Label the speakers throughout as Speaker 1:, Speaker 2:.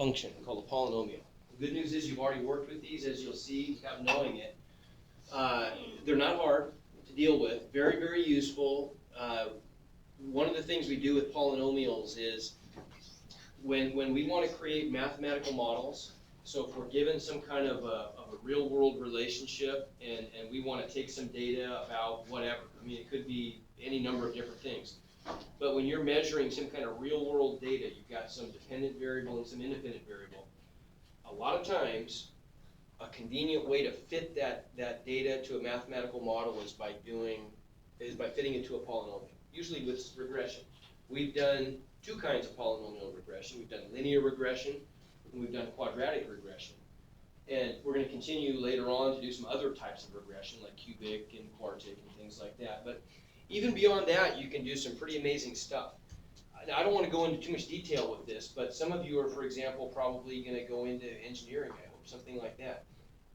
Speaker 1: function called a polynomial. The good news is you've already worked with these, as you'll see, without knowing it. They're not hard to deal with, very, very useful. One of the things we do with polynomials is when we want to create mathematical models, so if we're given some kind of a real world relationship and we want to take some data about whatever, I mean, it could be any number of different things. But when you're measuring some kind of real world data, you've got some dependent variable and some independent variable. A lot of times, a convenient way to fit that data to a mathematical model is by fitting it to a polynomial, usually with regression. We've done two kinds of polynomial regression. We've done linear regression, and we've done quadratic regression. And we're going to continue later on to do some other types of regression, like cubic and quartic and things like that. But even beyond that, you can do some pretty amazing stuff. Now, I don't want to go into too much detail with this, but some of you are, for example, probably going to go into engineering, I hope, something like that.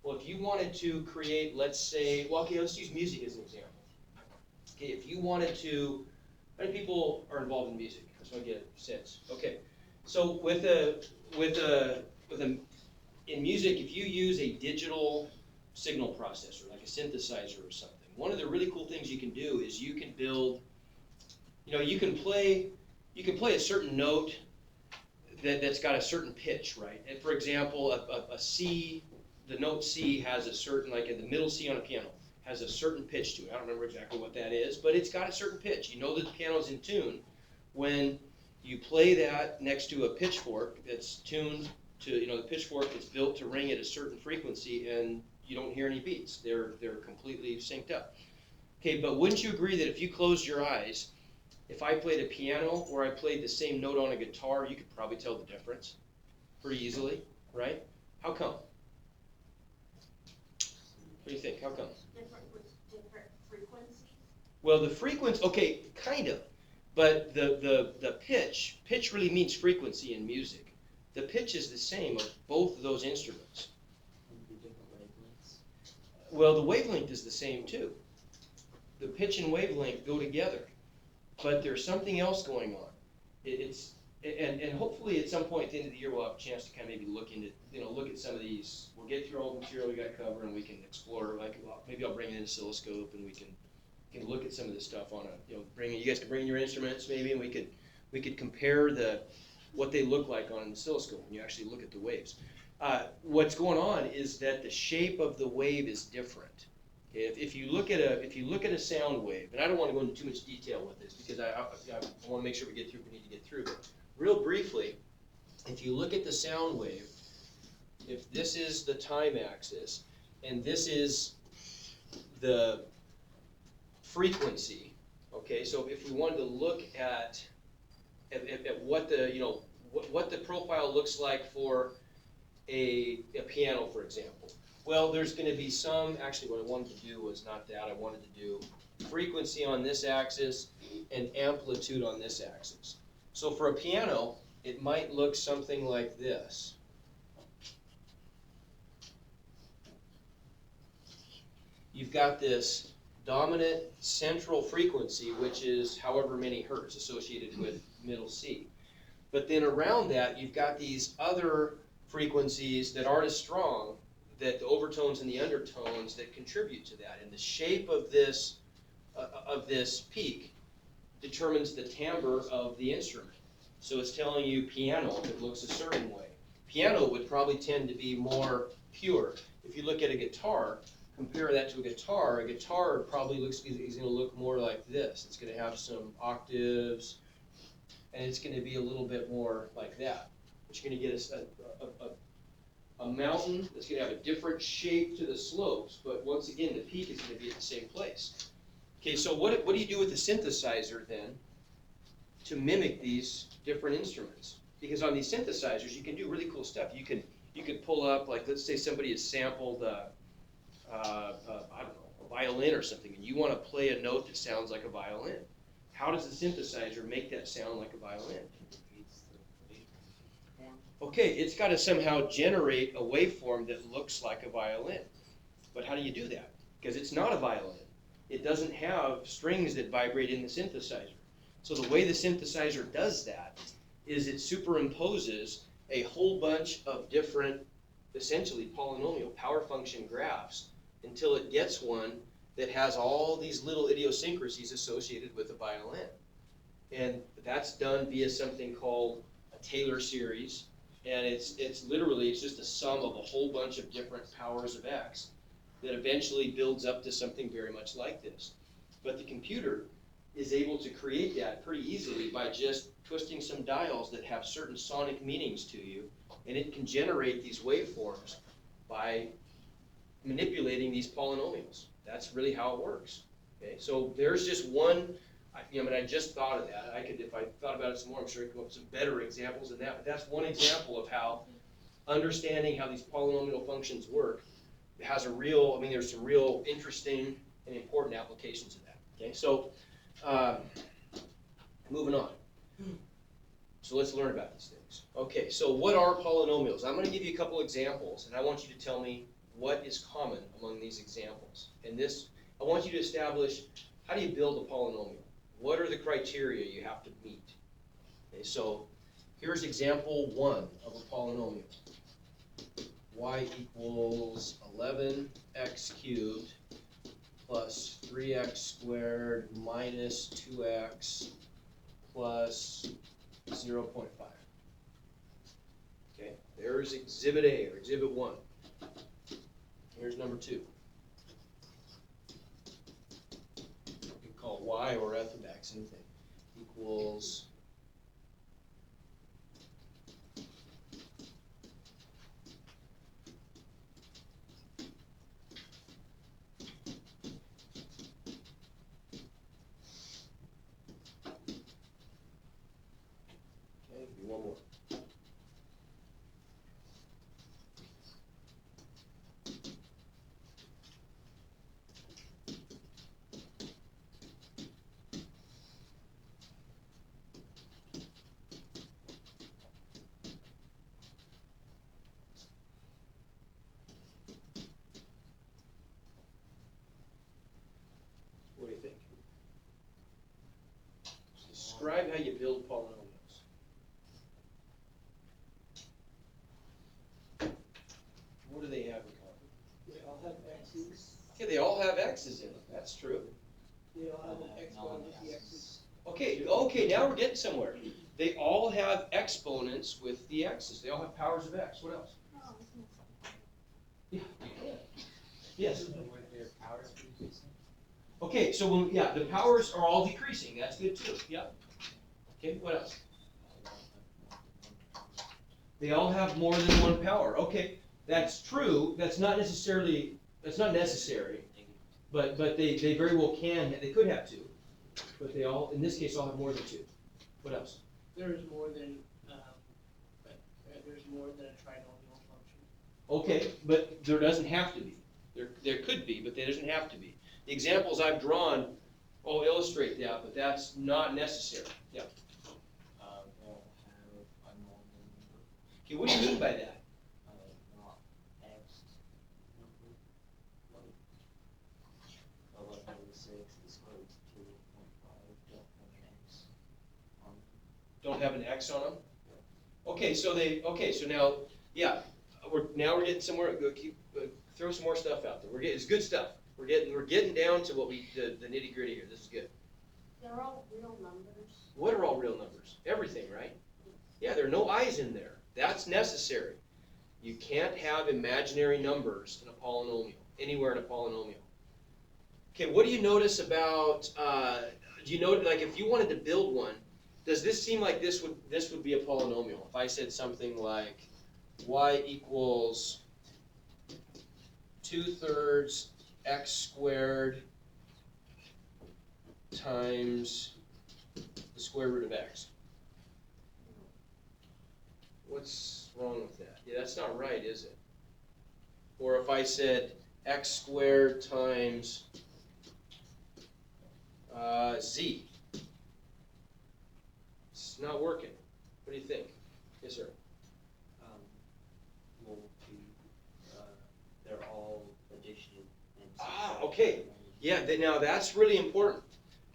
Speaker 1: Well, if you wanted to create, let's say, well, okay, let's use music as an example. Okay, if you wanted to, how many people are involved in music? I just want to get a sense. Okay, so in music, if you use a digital signal processor, like a synthesizer or something, one of the really cool things you can do is you can build, you can play a certain note that's got a certain pitch, right? And for example, a C, the note C has a certain, like in the middle C on a piano, has a certain pitch to it. I don't remember exactly what that is, but it's got a certain pitch. You know that the piano's in tune when you play that next to a pitchfork that's tuned to, the pitchfork that's built to ring at a certain frequency, and you don't hear any beats. They're completely synced up. Okay, but wouldn't you agree that if you closed your eyes, if I played a piano or I played the same note on a guitar, you could probably tell the difference pretty easily, right? How come? What do you think? How come?
Speaker 2: Different frequencies?
Speaker 1: Well, the frequency, okay, kind of. But the pitch really means frequency in music. The pitch is the same of both of those instruments. Well, the wavelength is the same too. The pitch and wavelength go together. But there's something else going on. And hopefully at some point at the end of the year we'll have a chance to kind of maybe look at some of these. We'll get through all the material we got to cover and we can explore, like, maybe I'll bring in an oscilloscope and we can look at some of this stuff on you guys can bring in your instruments maybe, and we could compare what they look like on an oscilloscope when you actually look at the waves. What's going on is that the shape of the wave is different. If you look at a sound wave, and I don't want to go into too much detail with this because I want to make sure we get through what we need to get through, but real briefly, if you look at the sound wave, if this is the time axis and this is the frequency, okay, so if we wanted to look at what the profile looks like for a piano, for example. Well, there's going to be actually what I wanted to do was not that, I wanted to do frequency on this axis and amplitude on this axis. So for a piano, it might look something like this. You've got this dominant central frequency, which is however many hertz associated with middle C. But then around that, you've got these other frequencies that aren't as strong, that the overtones and the undertones that contribute to that. And the shape of this peak determines the timbre of the instrument. So it's telling you piano, it looks a certain way. Piano would probably tend to be more pure. If you look at a guitar, compare that to a guitar probably is going to look more like this. It's going to have some octaves, and it's going to be a little bit more like that. But you're going to get a mountain that's going to have a different shape to the slopes, but once again, the peak is going to be at the same place. Okay, so what do you do with the synthesizer then to mimic these different instruments? Because on these synthesizers, you can do really cool stuff. You could pull up, like, let's say somebody has sampled I don't know, a violin or something, and you want to play a note that sounds like a violin. How does the synthesizer make that sound like a violin? Okay, it's got to somehow generate a waveform that looks like a violin. But how do you do that? Because it's not a violin. It doesn't have strings that vibrate in the synthesizer. So the way the synthesizer does that is it superimposes a whole bunch of different, essentially polynomial power function graphs until it gets one that has all these little idiosyncrasies associated with a violin. And that's done via something called a Taylor series. And it's just a sum of a whole bunch of different powers of x that eventually builds up to something very much like this. But the computer is able to create that pretty easily by just twisting some dials that have certain sonic meanings to you, and it can generate these waveforms by manipulating these polynomials. That's really how it works. Okay, so there's just one. I just thought of that. I could, if I thought about it some more, I'm sure I could come up with some better examples than that. But that's one example of how understanding how these polynomial functions work has a real. There's some real interesting and important applications of that. Okay, so moving on. So let's learn about these things. Okay, so what are polynomials? I'm going to give you a couple examples, and I want you to tell me what is common among these examples. And this, I want you to establish, how do you build a polynomial? What are the criteria you have to meet? Okay, so here's example 1 of a polynomial. Y equals 11x cubed plus 3x squared minus 2x plus 0.5. Okay, there's exhibit A or exhibit 1. Here's number 2. You can call y or f of x, anything, equals one more. What do you think? Describe how you build polynomials. What do they have in common?
Speaker 3: They all have x's.
Speaker 1: Yeah, they all have x's in them. That's true.
Speaker 3: They all have an exponent with the x's.
Speaker 1: Okay, now we're getting somewhere. They all have exponents with the x's. They all have powers of x. What else? Yeah. Yes. Okay, so the powers are all decreasing. That's good too. Yeah. Okay, what else? They all have more than one power. Okay, that's true. That's not necessary. But they very well can. They could have two, but they all, in this case, all have more than two. What else?
Speaker 3: There's more than a trinomial function.
Speaker 1: Okay, but there doesn't have to be. There could be, but there doesn't have to be. The examples I've drawn all illustrate that, but that's not necessary. Yeah.
Speaker 4: They'll have a normal number.
Speaker 1: Okay, what do you mean by that?
Speaker 4: Not x number. Like 11/6 is square root of 2.5. Don't have an x on them.
Speaker 1: Don't have an X on them? Okay, so now, yeah, we're getting somewhere. Throw some more stuff out there. It's good stuff. We're getting down to the nitty gritty here. This is good.
Speaker 2: They're all real numbers.
Speaker 1: What are all real numbers? Everything, right? Yeah, there are no i's in there. That's necessary. You can't have imaginary numbers in a polynomial, anywhere in a polynomial. Okay, what do you notice about, do you know, like if you wanted to build one, does this seem like this would be a polynomial? If I said something like y equals 2/3 x squared times the square root of x. What's wrong with that? Yeah, that's not right, is it? Or if I said x squared times z. It's not working. What do you think? Yes, sir.
Speaker 4: Will be, they're all addition. And
Speaker 1: Okay. Yeah, now that's really important.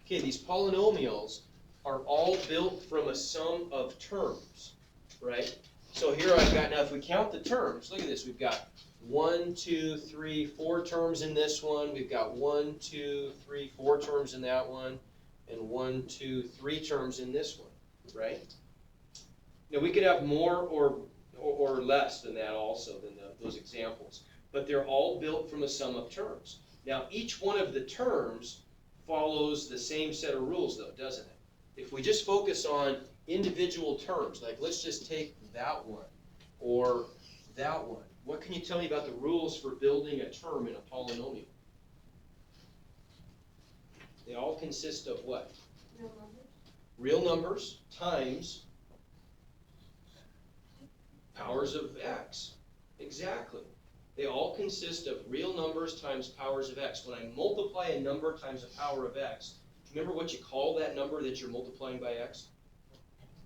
Speaker 1: Okay, these polynomials are all built from a sum of terms, right? So here I've got, now if we count the terms, look at this, we've got 1, 2, 3, 4 terms in this one, we've got 1, 2, 3, 4 terms in that one, and 1, 2, 3 terms in this one, right? Now we could have more or less than that also, than those examples, but they're all built from a sum of terms. Now each one of the terms follows the same set of rules though, doesn't it? If we just focus on individual terms, like let's just take that one or that one, what can you tell me about the rules for building a term in a polynomial? They all consist of what?
Speaker 2: Real numbers.
Speaker 1: Real numbers times powers of x. Exactly. They all consist of real numbers times powers of x. When I multiply a number times a power of x, remember what you call that number that you're multiplying by x?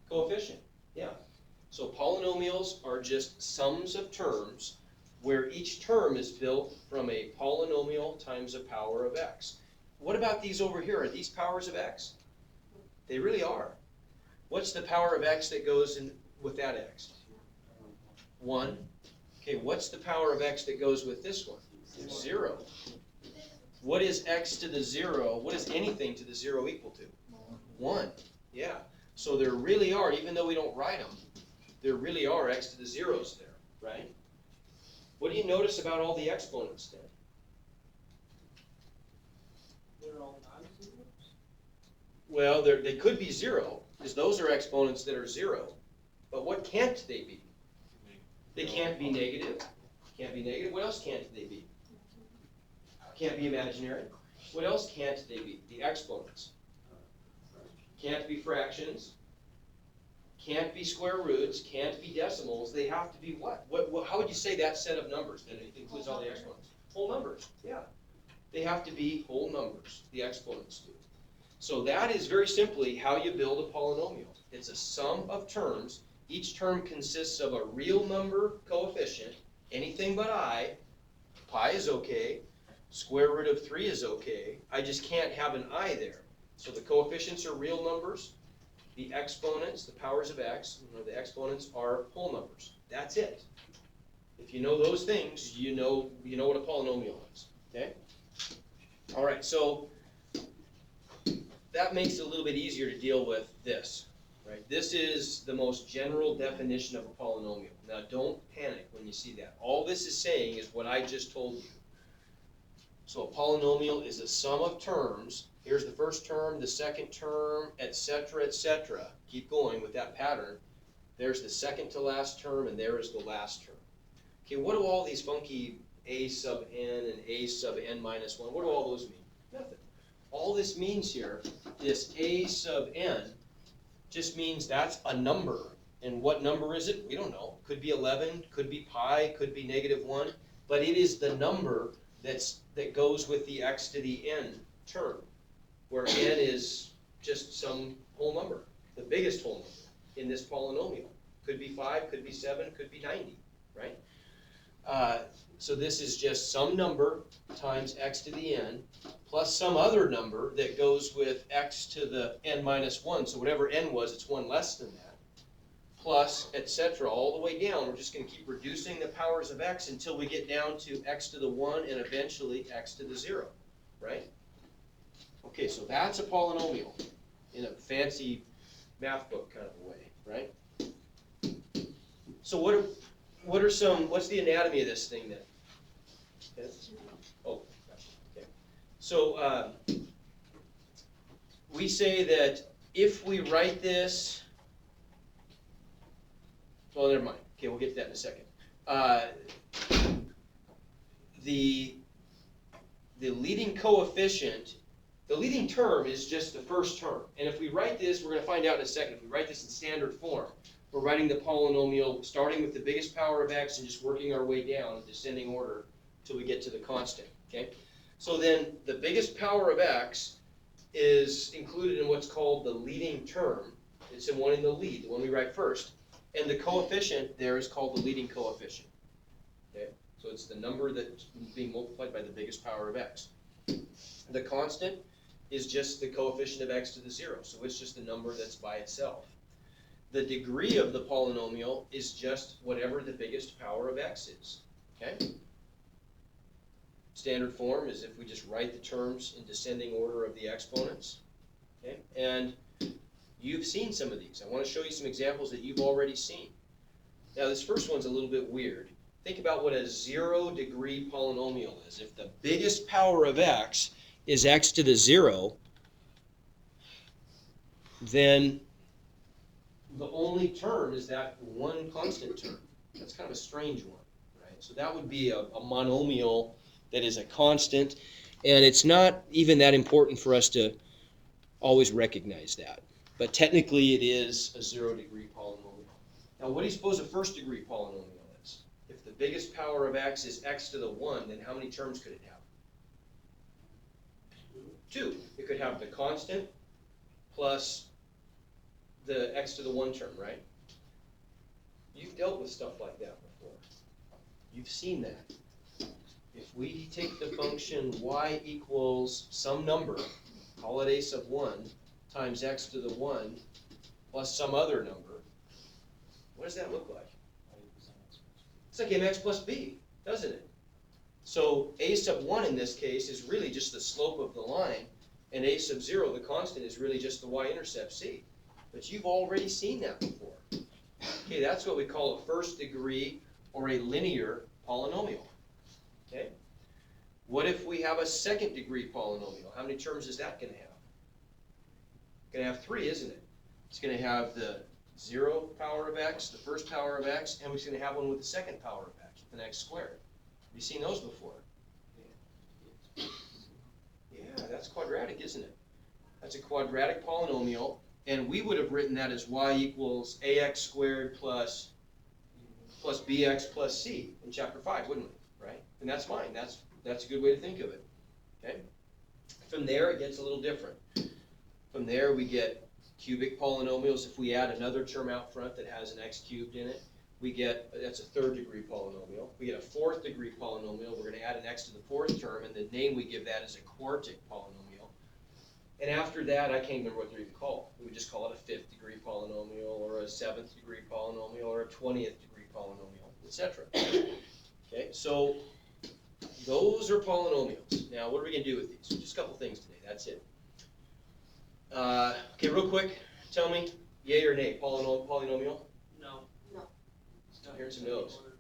Speaker 1: Coefficient. Yeah. So polynomials are just sums of terms where each term is built from a polynomial times a power of x. What about these over here? Are these powers of x? They really are. What's the power of x that goes in with that x? 1. Okay, what's the power of x that goes with this one? 0. What is x to the 0? What is anything to the 0 equal to? 1. Yeah. So there really are, even though we don't write them, there really are x to the 0s there, right? What do you notice about all the exponents then?
Speaker 3: They're all non-zeros?
Speaker 1: Well, they could be 0, because those are exponents that are 0. But what can't they be? They can't be negative. Can't be negative. What else can't they be? Can't be imaginary. What else can't they be? The exponents. Can't be fractions. Can't be square roots. Can't be decimals. They have to be what? How would you say that set of numbers that includes all the exponents? Whole numbers. Yeah. They have to be whole numbers. The exponents do. So that is very simply how you build a polynomial. It's a sum of terms. Each term consists of a real number coefficient, anything but I. Pi is okay. Square root of 3 is okay. I just can't have an I there. So the coefficients are real numbers. The exponents, the powers of x, the exponents are whole numbers. That's it. If you know those things, you know what a polynomial is. Okay? All right, so that makes it a little bit easier to deal with this. Right? This is the most general definition of a polynomial. Now don't panic when you see that. All this is saying is what I just told you. So a polynomial is a sum of terms. Here's the first term, the second term, etc., etc. Keep going with that pattern. There's the second to last term, and there is the last term. Okay, what do all these funky a sub n and a sub n minus 1, what do all those mean? Nothing. All this means here, this a sub n, just means that's a number. And what number is it? We don't know. Could be 11, could be pi, could be -1, but it is the number that goes with the x to the n term, where n is just some whole number, the biggest whole number in this polynomial. Could be 5, could be 7, could be 90, right? So this is just some number times x to the n plus some other number that goes with x to the n minus 1. So whatever n was, it's 1 less than that. Plus, etc., all the way down. We're just going to keep reducing the powers of x until we get down to x to the 1 and eventually x to the 0, right? Okay, so that's a polynomial in a fancy math book kind of a way, right? So what's the anatomy of this thing then? Yes? Oh, gotcha. Okay. So we say that if we write this, well, never mind. Okay, we'll get to that in a second. The leading coefficient, the leading term is just the first term. And if we write this, we're going to find out in a second, if we write this in standard form, we're writing the polynomial starting with the biggest power of x and just working our way down in descending order until we get to the constant. Okay? So then the biggest power of x is included in what's called the leading term. It's the one in the lead, the one we write first. And the coefficient there is called the leading coefficient. Okay? So it's the number that's being multiplied by the biggest power of x. The constant is just the coefficient of x to the 0. So it's just the number that's by itself. the degree of the polynomial is just whatever the biggest power of x is, okay? Standard form is if we just write the terms in descending order of the exponents, okay? And you've seen some of these. I want to show you some examples that you've already seen. Now, this first one's a little bit weird. Think about what a 0-degree polynomial is. If the biggest power of x is x to the 0, then the only term is that one constant term. That's kind of a strange one, right? So that would be a monomial that is a constant, and it's not even that important for us to always recognize that. But technically, it is a 0-degree polynomial. Now, what do you suppose a first-degree polynomial is? If the biggest power of x is x to the 1, then how many terms could it have? 2. It could have the constant plus the x to the 1 term, right? You've dealt with stuff like that before. You've seen that. If we take the function y equals some number, call it a sub 1, times x to the 1 plus some other number, what does that look like? It's like mx plus b, doesn't it? So a sub 1 in this case is really just the slope of the line, and a sub 0, the constant, is really just the y-intercept c. But you've already seen that before. Okay, that's what we call a first degree or a linear polynomial. Okay? What if we have a second degree polynomial? How many terms is that going to have? It's going to have 3, isn't it? It's going to have the 0 power of x, the first power of x, and we're going to have one with the second power of x, with an x squared. Have you seen those before? Yeah, that's quadratic, isn't it? That's a quadratic polynomial, and we would have written that as y equals ax squared plus bx plus c in chapter 5, wouldn't we? Right? And that's fine. That's a good way to think of it. Okay? From there, it gets a little different. From there, we get cubic polynomials. If we add another term out front that has an x cubed in it, we get, that's a third-degree polynomial. We get a fourth-degree polynomial. We're going to add an x to the fourth term, and the name we give that is a quartic polynomial. And after that, I can't remember what they're even called. We would just call it a fifth-degree polynomial, or a seventh-degree polynomial, or a 20th-degree polynomial, etc. Okay, so those are polynomials. Now, what are we going to do with these? Just a couple things today. That's it. Okay, real quick, tell me, yay or nay, polynomial?
Speaker 3: No.
Speaker 2: No.
Speaker 3: It's not
Speaker 1: Here's some
Speaker 3: descending
Speaker 1: no's.
Speaker 3: order.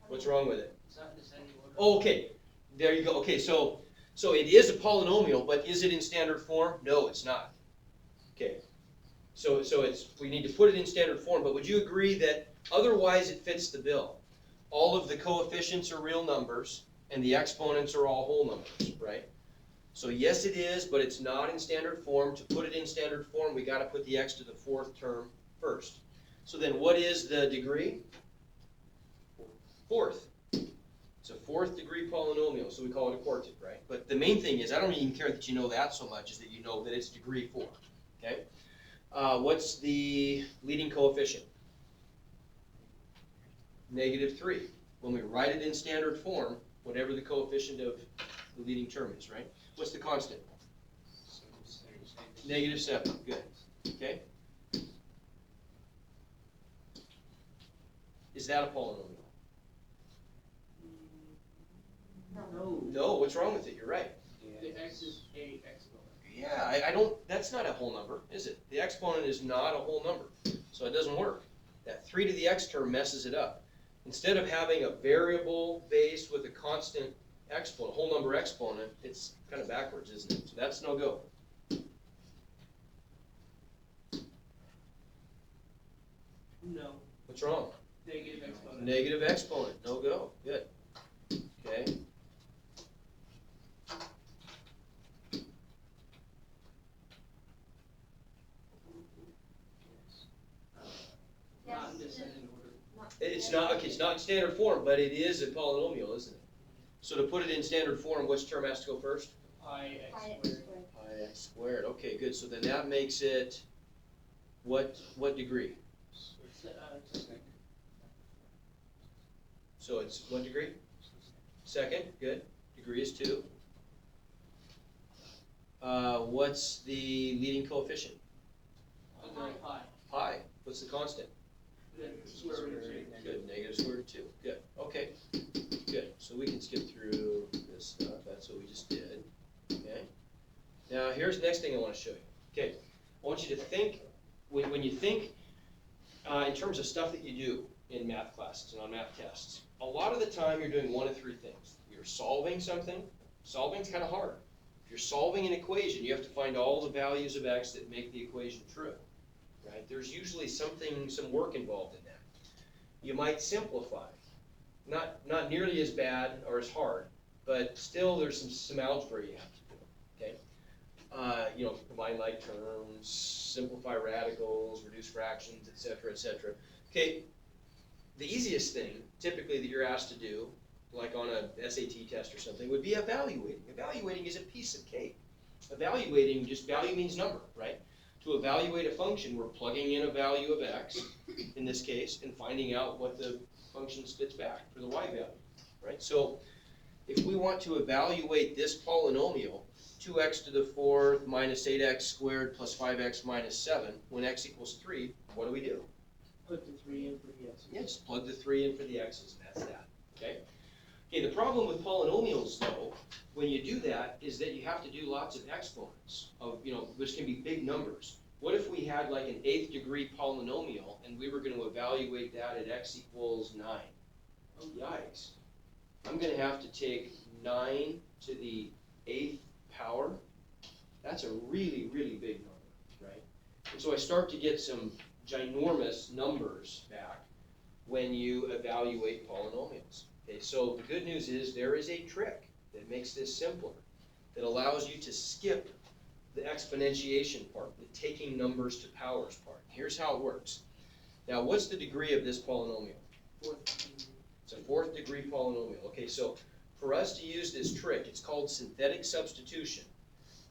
Speaker 1: What's wrong with it?
Speaker 3: It's not descending order.
Speaker 1: Oh, okay, there you go. Okay, so it is a polynomial, but is it in standard form? No, it's not. Okay, so it's, we need to put it in standard form, but would you agree that otherwise it fits the bill? All of the coefficients are real numbers, and the exponents are all whole numbers, right? So yes, it is, but it's not in standard form. To put it in standard form, we got to put the x to the fourth term first. So then what is the degree? Fourth. It's a fourth degree polynomial, so we call it a quartic, right? But the main thing is, I don't even care that you know that so much, is that you know that it's degree 4, okay? What's the leading coefficient? -3. When we write it in standard form, whatever the coefficient of the leading term is, right? What's the constant? -7, good, okay? Is that a polynomial?
Speaker 3: No.
Speaker 1: No, what's wrong with it? You're right.
Speaker 3: The x is a exponent.
Speaker 1: Yeah, I don't, that's not a whole number, is it? The exponent is not a whole number, so it doesn't work. That 3 to the x term messes it up. Instead of having a variable base with a constant exponent, whole number exponent, it's kind of backwards, isn't it? So that's no go.
Speaker 3: No.
Speaker 1: What's wrong?
Speaker 3: Negative exponent.
Speaker 1: Negative exponent, no go. Good. Okay.
Speaker 3: Not in descending order.
Speaker 1: It's not, okay, it's not in standard form, but it is a polynomial, isn't it? So to put it in standard form, which term has to go first?
Speaker 3: Pi x
Speaker 2: Pi
Speaker 3: squared.
Speaker 2: x squared.
Speaker 1: Pi x squared. Okay, good. So then that makes it what degree?
Speaker 3: Second.
Speaker 1: So it's what degree? Second. Good. Degree is 2. What's the leading coefficient?
Speaker 3: Pi.
Speaker 1: Pi. What's the constant?
Speaker 3: Then square root of 2.
Speaker 1: Good, negative square root of 2. Good, okay, good. So we can skip through this stuff. That's what we just did, okay? Now, here's the next thing I want to show you. Okay, I want you to think, when you think in terms of stuff that you do in math classes and on math tests, a lot of the time you're doing one of three things. You're solving something. Solving's kind of hard. If you're solving an equation, you have to find all the values of x that make the equation true, right? There's usually some work involved in that. You might simplify. Not nearly as bad or as hard, but still there's some algebra you have to do, okay? Combine like terms, simplify radicals, reduce fractions, et cetera, Okay, the easiest thing, typically, that you're asked to do, like on a SAT test or something, would be evaluating. Evaluating is a piece of cake. Evaluating, just value means number, right? To evaluate a function, we're plugging in a value of x, in this case, and finding out what the function spits back for the y value, right? So if we want to evaluate this polynomial, 2x to the fourth minus 8x squared plus 5x minus 7, when x equals 3, what do?
Speaker 3: Put the 3 in for the x.
Speaker 1: Yeah, just plug the 3 in for the x's, and that's that, okay? Okay, the problem with polynomials, though, when you do that, is that you have to do lots of exponents, which can be big numbers. What if we had like an 8th degree polynomial, and we were going to evaluate that at x equals 9? Oh, yikes. I'm going to have to take 9 to the 8th power. That's a really, really big number, right? And so I start to get some ginormous numbers back when you evaluate polynomials. Okay, so the good news is there is a trick that makes this simpler, that allows you to skip the exponentiation part, the taking numbers to powers part. Here's how it works. Now, what's the degree of this polynomial? It's a 4th degree polynomial. Okay, so for us to use this trick, it's called synthetic substitution.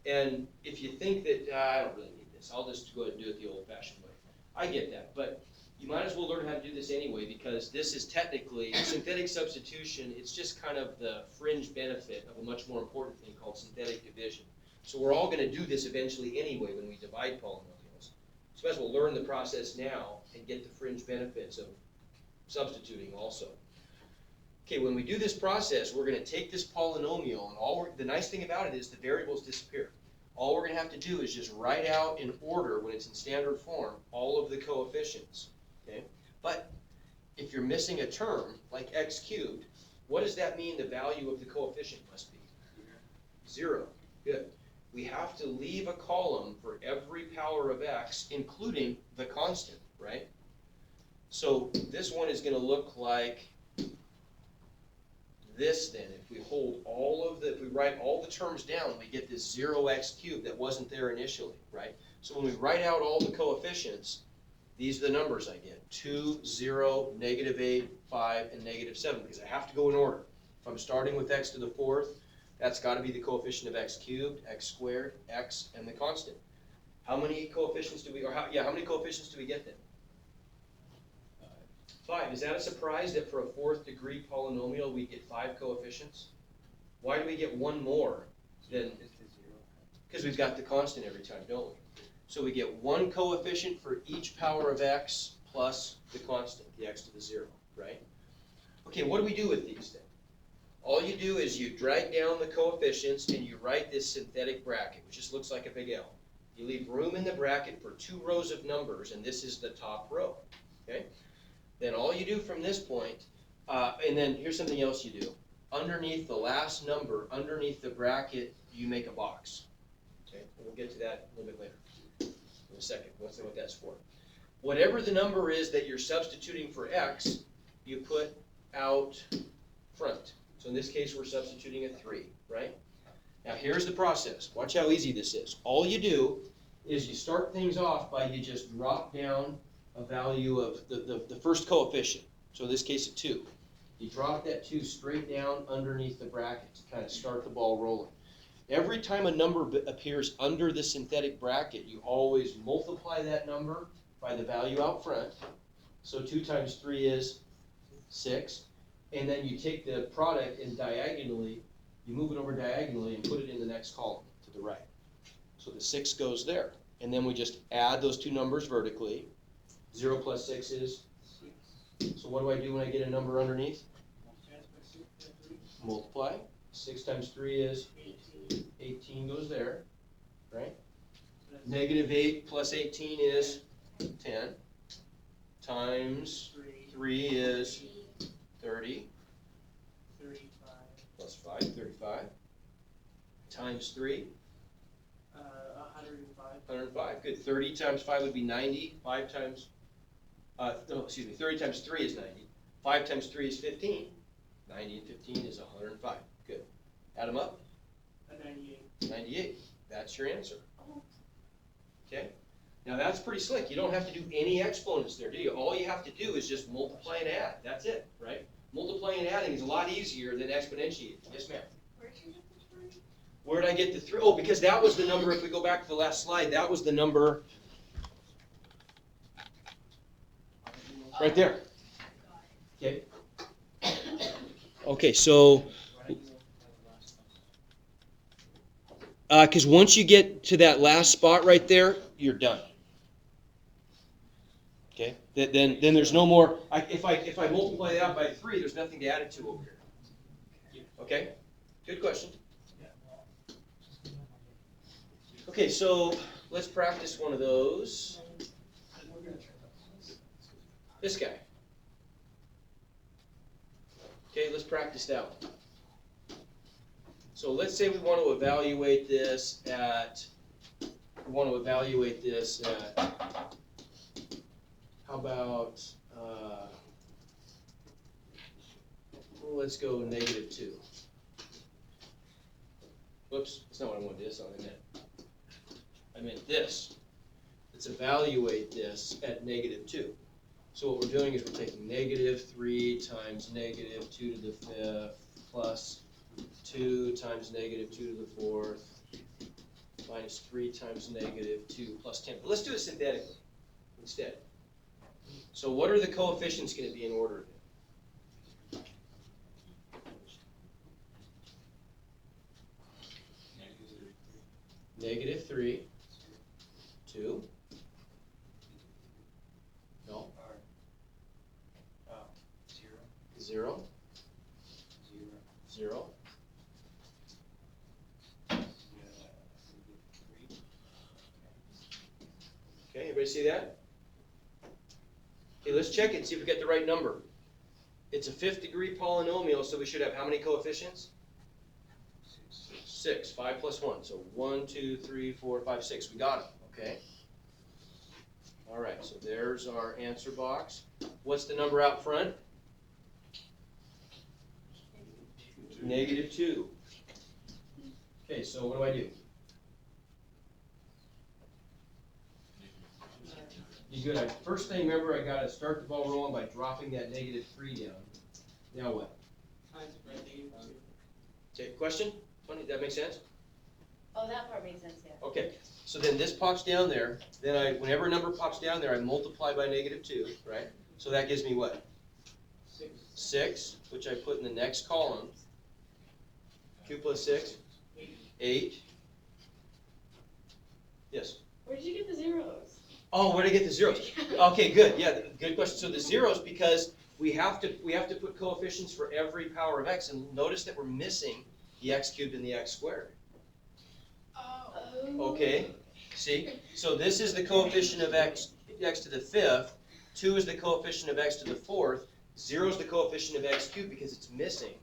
Speaker 1: And if you think that, I don't really need this, I'll just go ahead and do it the old-fashioned way. I get that, but you might as well learn how to do this anyway, because this is technically, synthetic substitution, it's just kind of the fringe benefit of a much more important thing called synthetic division. So we're all going to do this eventually anyway when we divide polynomials. So you might as well learn the process now and get the fringe benefits of substituting also. Okay, when we do this process, we're going to take this polynomial, and the nice thing about it is the variables disappear. All we're going to have to do is just write out in order, when it's in standard form, all of the coefficients. Okay? But if you're missing a term, like x cubed, what does that mean the value of the coefficient must be? 0. Good. We have to leave a column for every power of x, including the constant, right? So this one is going to look like this then. If we if we write all the terms down, we get this 0x cubed that wasn't there initially, right? So when we write out all the coefficients, these are the numbers I get. 2, 0, -8, 5, and -7, because I have to go in order. If I'm starting with x to the 4th, that's got to be the coefficient of x cubed, x squared, x, and the constant. How many coefficients do we get then? 5. Is that a surprise that for a 4th degree polynomial we get 5 coefficients? Why do we get one more than? Because we've got the constant every time, don't we? So we get one coefficient for each power of x plus the constant, the x to the 0, right? Okay, what do we do with these then? All you do is you drag down the coefficients and you write this synthetic bracket, which just looks like a big L. You leave room in the bracket for 2 rows of numbers, and this is the top row, okay? Then all you do from this point, and then here's something else you do. Underneath the last number, underneath the bracket, you make a box. Okay, and we'll get to that a little bit later in a second. Let's see what that's for. Whatever the number is that you're substituting for x, you put out front. So in this case, we're substituting a 3, right? Now here's the process. Watch how easy this is. All you do is you start things off by you just drop down a value of the first coefficient. So in this case, a 2. You drop that 2 straight down underneath the bracket to kind of start the ball rolling. Every time a number appears under the synthetic bracket, you always multiply that number by the value out front. So 2 times 3 is 6. And then you take the product and diagonally, you move it over diagonally and put it in the next column to the right. So the 6 goes there. And then we just add those 2 numbers vertically. 0 plus 6 is?
Speaker 3: 6.
Speaker 1: So what do I do when I get a number underneath?
Speaker 3: Multiply by 6 and 3.
Speaker 1: Multiply. 6 times 3 is
Speaker 3: 18.
Speaker 1: 18 goes there, right?
Speaker 3: So that's
Speaker 1: Negative 8 plus 18 is 10. Times
Speaker 3: 3.
Speaker 1: 3 is 30.
Speaker 3: 35.
Speaker 1: Plus 5, 35. Times 3,
Speaker 3: 105.
Speaker 1: 105. Good. 30 times 5 would be 90. 5 times, no, excuse me, 30 times 3 is 90. 5 times 3 is 15. 90 and 15 is 105. Good. Add them up.
Speaker 3: 98.
Speaker 1: 98. That's your answer. Okay? Now that's pretty slick. You don't have to do any exponents there, do you? All you have to do is just multiply and add. That's it, right? Multiplying and adding is a lot easier than exponentiating. Yes, ma'am?
Speaker 2: Where'd you get the 3?
Speaker 1: Where did I get the 3? Oh, because that was the number, if we go back to the last slide, that was the number right there. Okay? Okay, so, because once you get to that last spot right there, you're done. Okay? Then there's no more, if I multiply that by 3, there's nothing to add it to over here. Okay? Good question. Okay, so let's practice one of those. This guy. Okay, let's practice that one. So let's say we want to evaluate this at, how about, let's go negative 2. Whoops, that's not what I wanted this on, I meant this. Let's evaluate this at negative 2. So what we're doing is we're taking negative 3 times negative 2 to the 5th plus 2 times negative 2 to the 4th minus 3 times negative 2 plus 10. But let's do it synthetically instead. So what are the coefficients going to be in order? Negative 3, 2, no, 0, 0, okay, everybody see that? Okay, let's check it and see if we get the right number. It's a 5th degree polynomial, so we should have how many coefficients? 6. 5 plus 1. So 1, 2, 3, 4, 5, 6. We got it. Okay. All right. So there's our answer box. What's the number out front? Negative 2. Okay. So what do I do? You good? First thing, remember, I got to start the ball rolling by dropping that negative 3 down. Now what?
Speaker 3: Times by negative 2.
Speaker 1: Okay. Question? Tony, that make sense?
Speaker 2: Oh, that part makes sense, yeah.
Speaker 1: Okay, so then this pops down there, then whenever a number pops down there, I multiply by negative 2, right? So that gives me what?
Speaker 3: 6.
Speaker 1: 6, which I put in the next column. 2 plus 6? 8. Yes?
Speaker 2: Where did you get the zeros?
Speaker 1: Oh, where did I get the zeros? Okay, good, yeah, good question. So the zeros, because we have to put coefficients for every power of x, and notice that we're missing the x cubed and the x squared.
Speaker 2: Oh.
Speaker 1: Okay, see? So this is the coefficient of x to the 5th. 2 is the coefficient of x to the 4th. 0 is the coefficient of x cubed because it's missing.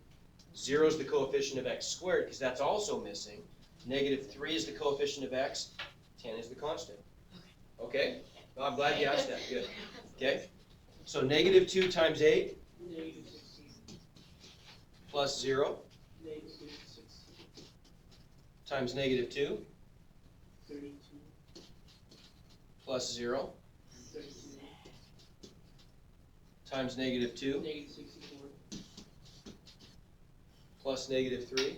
Speaker 1: 0 is the coefficient of x squared because that's also missing. Negative 3 is the coefficient of x. 10 is the constant. Okay? Well, I'm glad you asked that. Good. Okay? So negative 2 times 8
Speaker 3: Negative 16.
Speaker 1: plus 0
Speaker 3: Negative 16.
Speaker 1: times negative 2
Speaker 3: 32.
Speaker 1: plus 0
Speaker 3: 32.
Speaker 1: times negative 2
Speaker 3: Negative 64.
Speaker 1: plus negative 3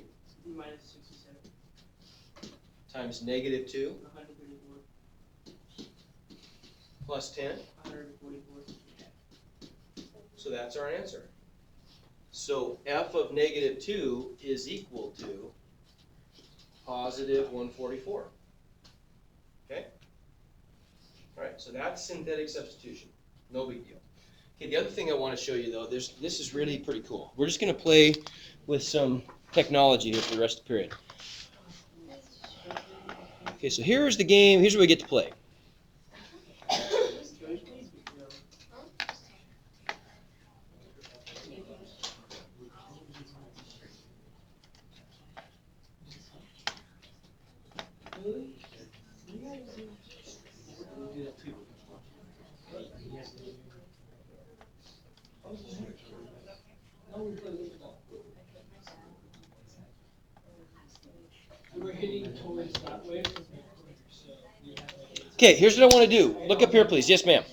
Speaker 3: Minus 67.
Speaker 1: times negative 2
Speaker 3: 134.
Speaker 1: plus 10.
Speaker 3: 144.
Speaker 1: So that's our answer. So f of negative 2 is equal to positive 144. Okay? All right, so that's synthetic substitution. No big deal. Okay, the other thing I want to show you though, this is really pretty cool. We're just going to play with some technology here for the rest of the period. Okay, so here's the game. Here's where we get to play. Okay, here's what I want to do. Look up here, please. Yes, ma'am.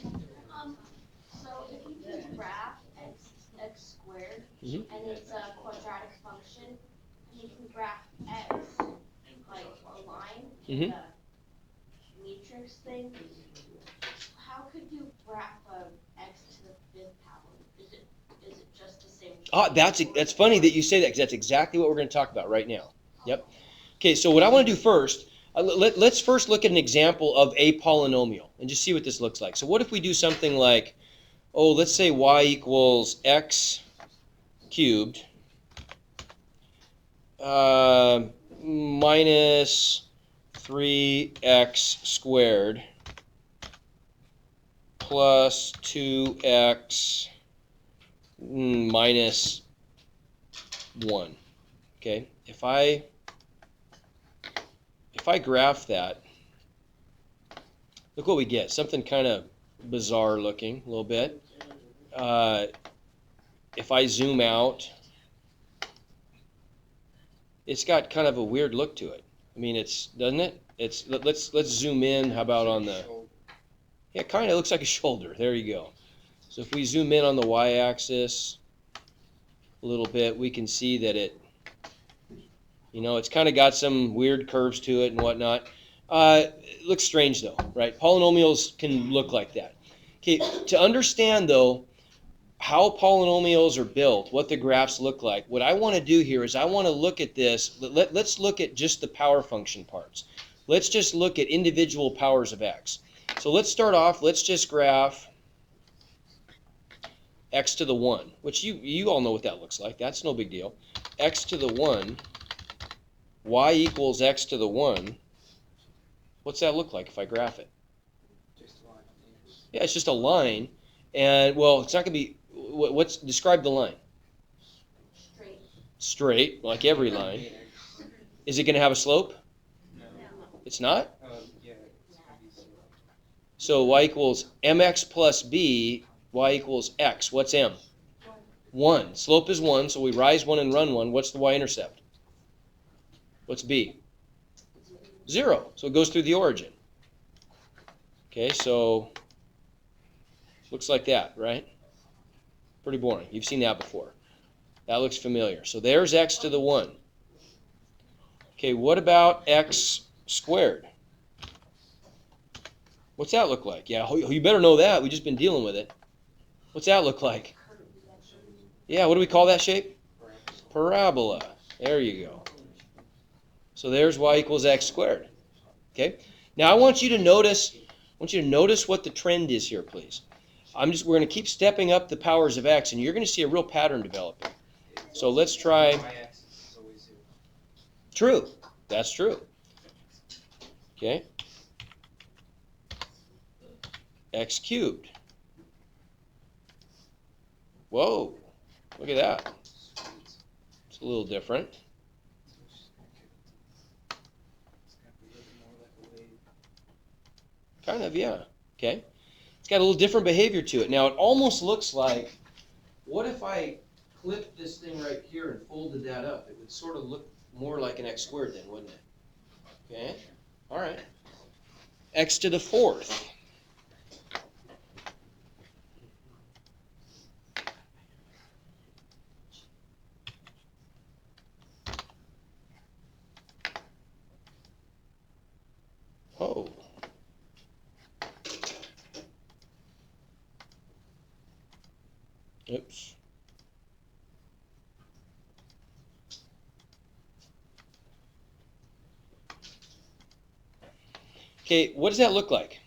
Speaker 5: So if you can graph x squared,
Speaker 1: Mhm.
Speaker 5: and it's a quadratic function, and you can graph x like a line,
Speaker 1: Mhm.
Speaker 5: the matrix thing, how could you graph x to the fifth power? Is it just the same?
Speaker 1: That's funny that you say that because that's exactly what we're going to talk about right now. Yep. Okay, so what I want to do first, let's first look at an example of a polynomial and just see what this looks like. So what if we do something like, oh, let's say y equals x cubed minus 3x squared plus 2x minus 1. Okay, if I graph that, look what we get. Something kind of bizarre looking, a little bit. If I zoom out, it's got kind of a weird look to it. I mean, doesn't it? Let's zoom in. How about on the? Yeah, it kind of looks like a shoulder. There you go. So if we zoom in on the y-axis a little bit, we can see that it's kind of got some weird curves to it and whatnot. It looks strange though, right? Polynomials can look like that. Okay, to understand though how polynomials are built, what the graphs look like, what I want to do here is I want to look at this. Let's look at just the power function parts. Let's just look at individual powers of x. So let's start off, let's just graph x to the 1, which you all know what that looks like. That's no big deal. X to the 1, y equals x to the 1. What's that look like if I graph it? Yeah, it's just a line. And, well, it's not going to be, describe the line?
Speaker 5: Straight.
Speaker 1: Straight, like every line. Is it going to have a slope?
Speaker 4: No.
Speaker 1: It's not?
Speaker 4: Yeah, it's gonna be zero.
Speaker 1: So y equals mx plus b, y equals x. What's m? 1. Slope is 1, so we rise 1 and run 1. What's the y-intercept? What's b? 0. So it goes through the origin. Okay, so looks like that, right? Pretty boring. You've seen that before. That looks familiar. So there's x to the 1. Okay, what about x squared? What's that look like? Yeah, you better know that. We've just been dealing with it. What's that look like? Yeah, what do we call that shape? Parabola. There you go. So there's y equals x squared. Okay? Now I want you to notice what the trend is here, please. We're going to keep stepping up the powers of x, and you're going to see a real pattern developing. So let's try.
Speaker 4: Y-axis is always zero.
Speaker 1: True. That's true. Okay. X cubed. Whoa. Look at that. It's a little different. Kind of, yeah. Okay. It's got a little different behavior to it. Now, it almost looks like, what if I clipped this thing right here and folded that up? It would sort of look more like an x squared then, wouldn't it? Okay. All right. X to the 4th. Oh. Oops. Okay, what does that look like?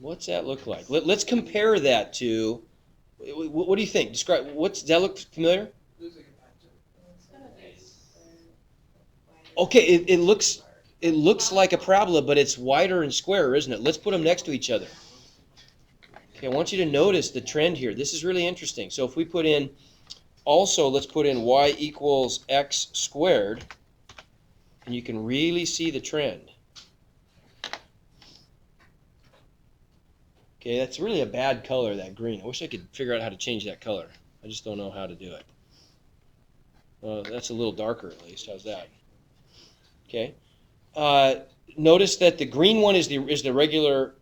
Speaker 1: What's that look like? Let's compare that to, what do you think? Describe, does that look familiar? Okay, it looks like a parabola, but it's wider and squarer, isn't it? Let's put them next to each other. Okay, I want you to notice the trend here. This is really interesting. So if we put in, also let's put in y equals x squared, and you can really see the trend. Okay, that's really a bad color, that green. I wish I could figure out how to change that color. I just don't know how to do it. That's a little darker at least. How's that? Okay. Notice that the green one is the regular.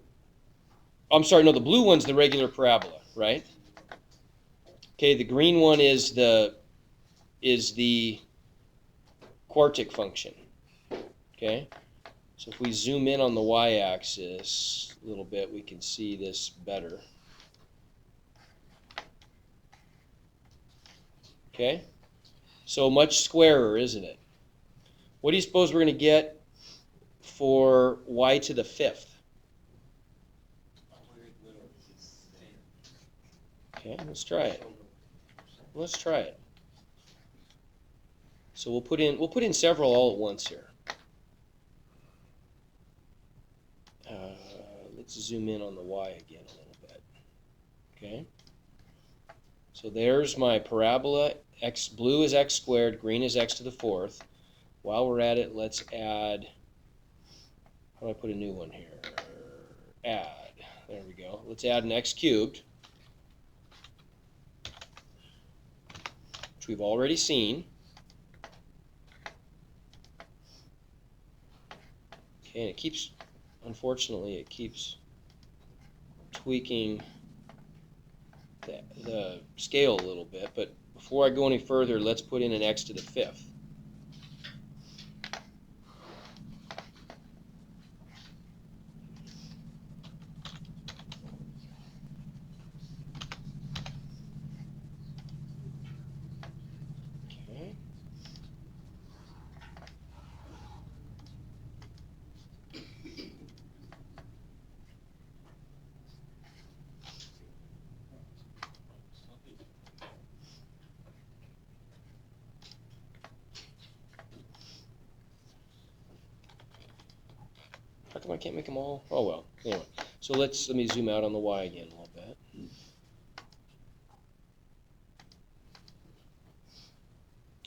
Speaker 1: I'm sorry, no, the blue one's the regular parabola, right? Okay, the green one is the quartic function. Okay. So if we zoom in on the y-axis a little bit, we can see this better. Okay? So much squarer, isn't it? What do you suppose we're going to get for y to the fifth? Okay, let's try it. Let's try it. So we'll put in several all at once here. Let's zoom in on the y again a little bit. Okay. So there's my parabola. Blue is x squared, green is x to the fourth. While we're at it, let's add, how do I put a new one here? Add, there we go. Let's add an x cubed, which we've already seen. Okay, and it keeps, unfortunately, it keeps tweaking the scale a little bit, but before I go any further, let's put in an x to the fifth. Okay. How come I can't make them all? Oh well. Anyway, so let me zoom out on the y again a little bit.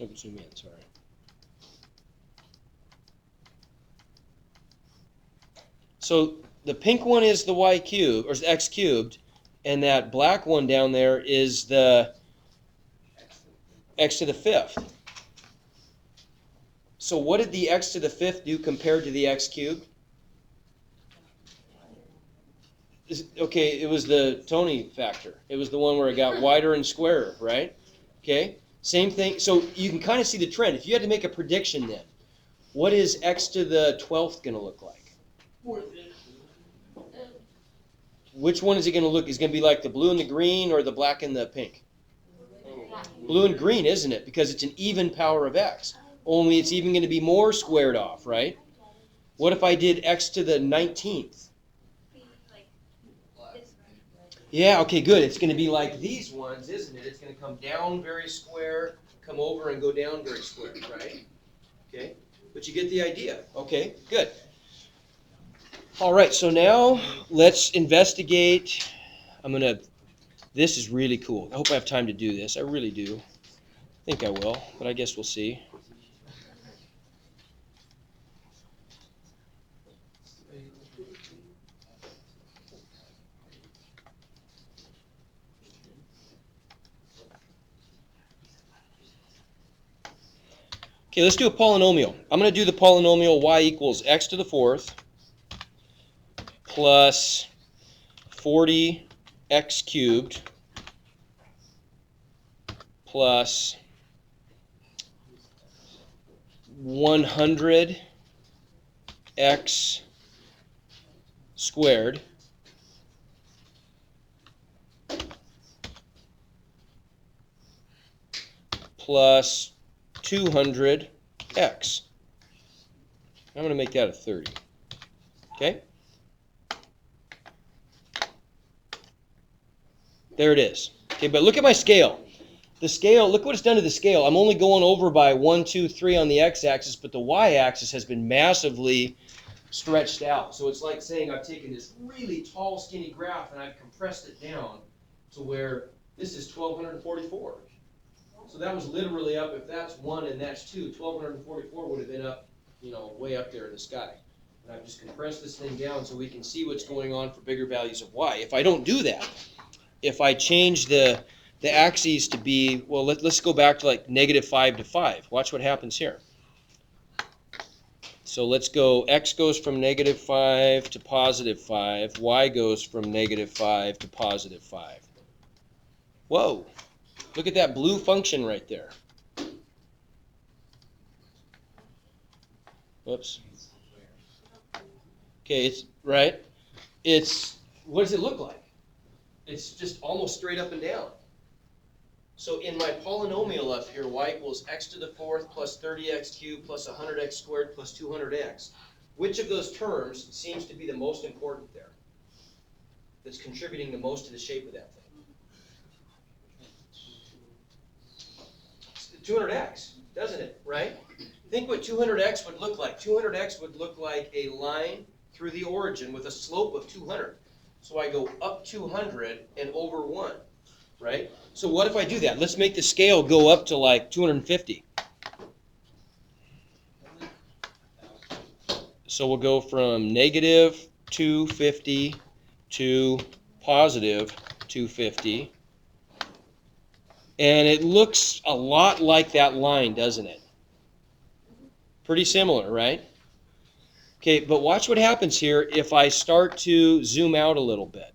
Speaker 1: Oh, zoom in. Sorry. So the pink one is the y cubed or the x cubed, and that black one down there is the x to the fifth. So what did the x to the fifth do compared to the x cubed? Okay, it was the Tony factor. It was the one where it got wider and squarer, right? Okay, same thing. So you can kind of see the trend. If you had to make a prediction then, what is x to the 12th going to look like? Which one is it going to look? Is it going to be like the blue and the green or the black and the pink? Blue and green, isn't it? Because it's an even power of x. Only it's even going to be more squared off, right? What if I did x to the 19th? Yeah, okay, good. It's going to be like these ones, isn't it? It's going to come down very square, come over and go down very square, right? Okay, but you get the idea. Okay, good. All right, so now let's investigate. This is really cool. I hope I have time to do this. I really do. I think I will, but I guess we'll see. Okay, let's do a polynomial. I'm going to do the polynomial y equals x to the fourth plus 40x cubed plus 100x squared plus 200x. I'm going to make that a 30. Okay? There it is. Okay, but look at my scale. The scale, look what it's done to the scale. I'm only going over by 1, 2, 3 on the x-axis, but the y-axis has been massively stretched out. So it's like saying I've taken this really tall, skinny graph and I've compressed it down to where this is 1244. So that was literally up, if that's 1 and that's 2, 1244 would have been up, way up there in the sky. And I've just compressed this thing down so we can see what's going on for bigger values of y. If I don't do that, if I change the axes to be, well, let's go back to like -5 to 5. Watch what happens here. So let's go, x goes from -5 to +5. Y goes from -5 to +5. Whoa, look at that blue function right there. Whoops. Okay, it's, right? What does it look like? It's just almost straight up and down. So in my polynomial up here, y equals x to the 4th plus 30x cubed plus 100x squared plus 200x, which of those terms seems to be the most important there? That's contributing the most to the shape of that thing? 200x, doesn't it, right? Think what 200x would look like. 200x would look like a line through the origin with a slope of 200. So I go up 200 and over 1, right? So what if I do that? Let's make the scale go up to like 250. So we'll go from -250 to +250. And it looks a lot like that line, doesn't it? Pretty similar, right? Okay, but watch what happens here if I start to zoom out a little bit.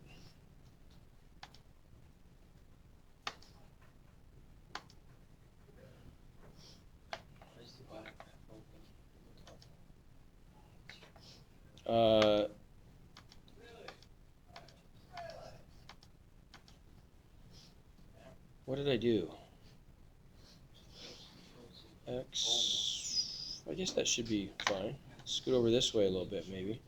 Speaker 1: What did I do? X, I guess that should be fine. Scoot over this way a little bit, maybe.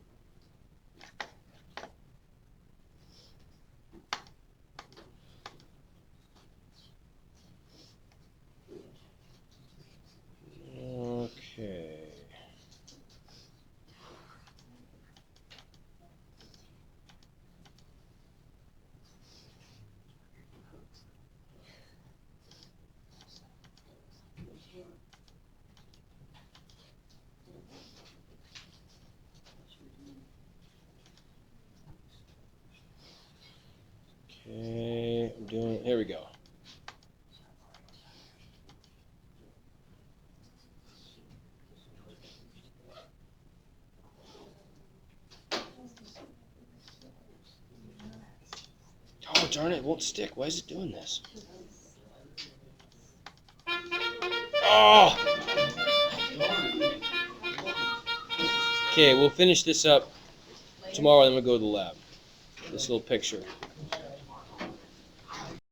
Speaker 1: Okay. Okay, I'm doing, here we go. Oh, darn it, it won't stick. Why is it doing this? Oh! Okay, we'll finish this up tomorrow, then we'll go to the lab. This little picture.